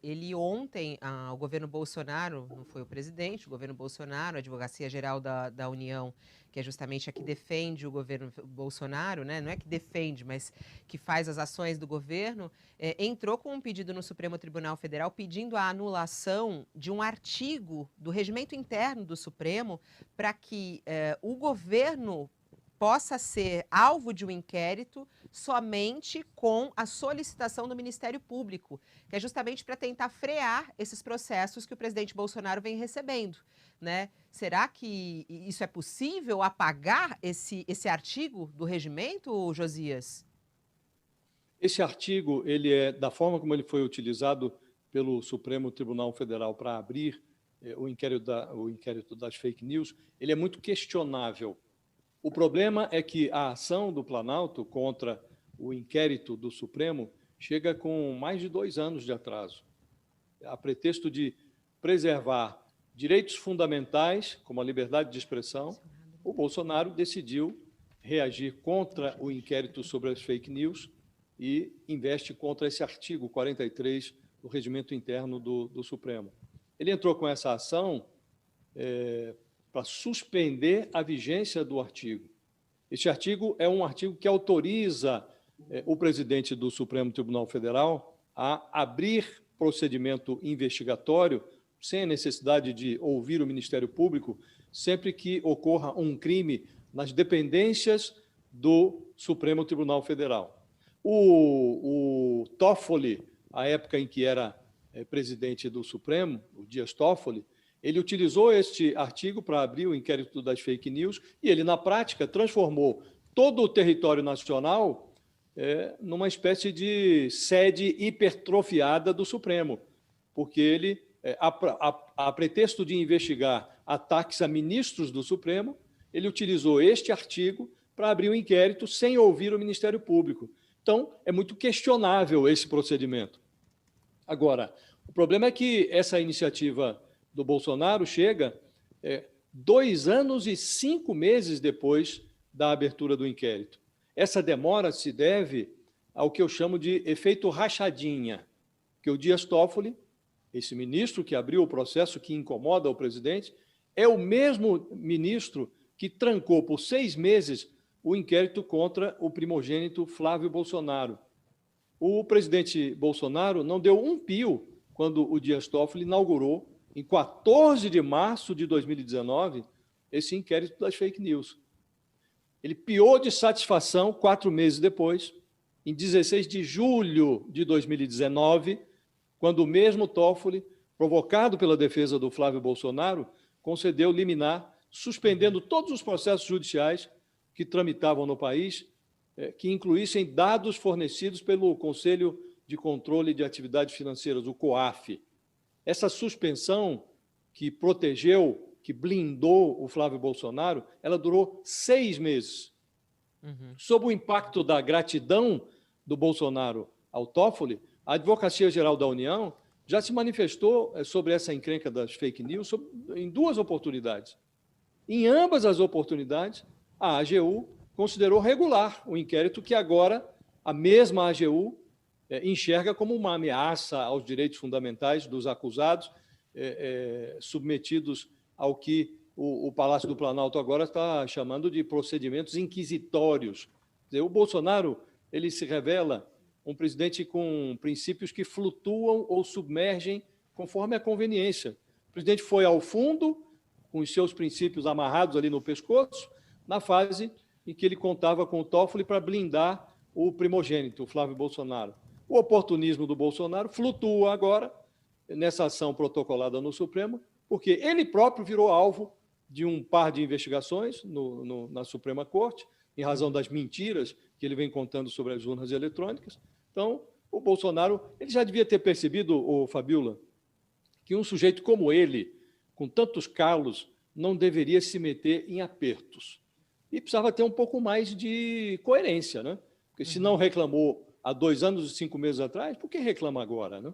ele ontem, o governo Bolsonaro, não foi o presidente, o governo Bolsonaro, a Advocacia Geral da União, que é justamente a que defende o governo Bolsonaro, né? Não é que defende, mas que faz as ações do governo, entrou com um pedido no Supremo Tribunal Federal pedindo a anulação de um artigo do regimento interno do Supremo para que o governo possa ser alvo de um inquérito somente com a solicitação do Ministério Público, que é justamente para tentar frear esses processos que o presidente Bolsonaro vem recebendo, né? Será que isso é possível, apagar esse artigo do regimento, Josias? Esse artigo, ele é da forma como ele foi utilizado pelo Supremo Tribunal Federal para abrir o inquérito das fake news, ele é muito questionável. O problema é que a ação do Planalto contra o inquérito do Supremo chega com mais de 2 anos de atraso, a pretexto de preservar direitos fundamentais, como a liberdade de expressão. O Bolsonaro decidiu reagir contra o inquérito sobre as fake news e investe contra esse artigo 43 do regimento interno do Supremo. Ele entrou com essa ação para suspender a vigência do artigo. Este artigo é um artigo que autoriza o presidente do Supremo Tribunal Federal a abrir procedimento investigatório sem a necessidade de ouvir o Ministério Público, sempre que ocorra um crime nas dependências do Supremo Tribunal Federal. O Toffoli, à época em que era presidente do Supremo, o Dias Toffoli, ele utilizou este artigo para abrir o inquérito das fake news e ele, na prática, transformou todo o território nacional numa espécie de sede hipertrofiada do Supremo, porque ele, a pretexto de investigar ataques a ministros do Supremo, ele utilizou este artigo para abrir o inquérito sem ouvir o Ministério Público. Então, é muito questionável esse procedimento. Agora, o problema é que essa iniciativa do Bolsonaro chega 2 anos e 5 meses depois da abertura do inquérito. Essa demora se deve ao que eu chamo de efeito rachadinha, que o Dias Toffoli, esse ministro que abriu o processo que incomoda o presidente, é o mesmo ministro que trancou por 6 meses o inquérito contra o primogênito Flávio Bolsonaro. O presidente Bolsonaro não deu um pio quando o Dias Toffoli inaugurou, em 14 de março de 2019, esse inquérito das fake news. Ele piou de satisfação 4 meses depois, em 16 de julho de 2019, quando o mesmo Toffoli, provocado pela defesa do Flávio Bolsonaro, concedeu liminar, suspendendo todos os processos judiciais que tramitavam no país, que incluíssem dados fornecidos pelo Conselho de Controle de Atividades Financeiras, o COAF. Essa suspensão que protegeu, que blindou o Flávio Bolsonaro, ela durou 6 meses. Sob o impacto da gratidão do Bolsonaro ao Toffoli, a Advocacia Geral da União já se manifestou sobre essa encrenca das fake news em 2 oportunidades. Em ambas as oportunidades, a AGU considerou regular o inquérito que agora a mesma AGU enxerga como uma ameaça aos direitos fundamentais dos acusados, submetidos ao que o Palácio do Planalto agora está chamando de procedimentos inquisitórios. Quer dizer, o Bolsonaro ele se revela um presidente com princípios que flutuam ou submergem conforme a conveniência. O presidente foi ao fundo, com os seus princípios amarrados ali no pescoço, na fase em que ele contava com o Toffoli para blindar o primogênito, o Flávio Bolsonaro. O oportunismo do Bolsonaro flutua agora nessa ação protocolada no Supremo, porque ele próprio virou alvo de um par de investigações na Suprema Corte, em razão das mentiras que ele vem contando sobre as urnas eletrônicas. Então, o Bolsonaro ele já devia ter percebido, Fabiola, que um sujeito como ele, com tantos calos, não deveria se meter em apertos. E precisava ter um pouco mais de coerência, né? Porque se não reclamou há 2 anos e 5 meses atrás, por que reclama agora, né?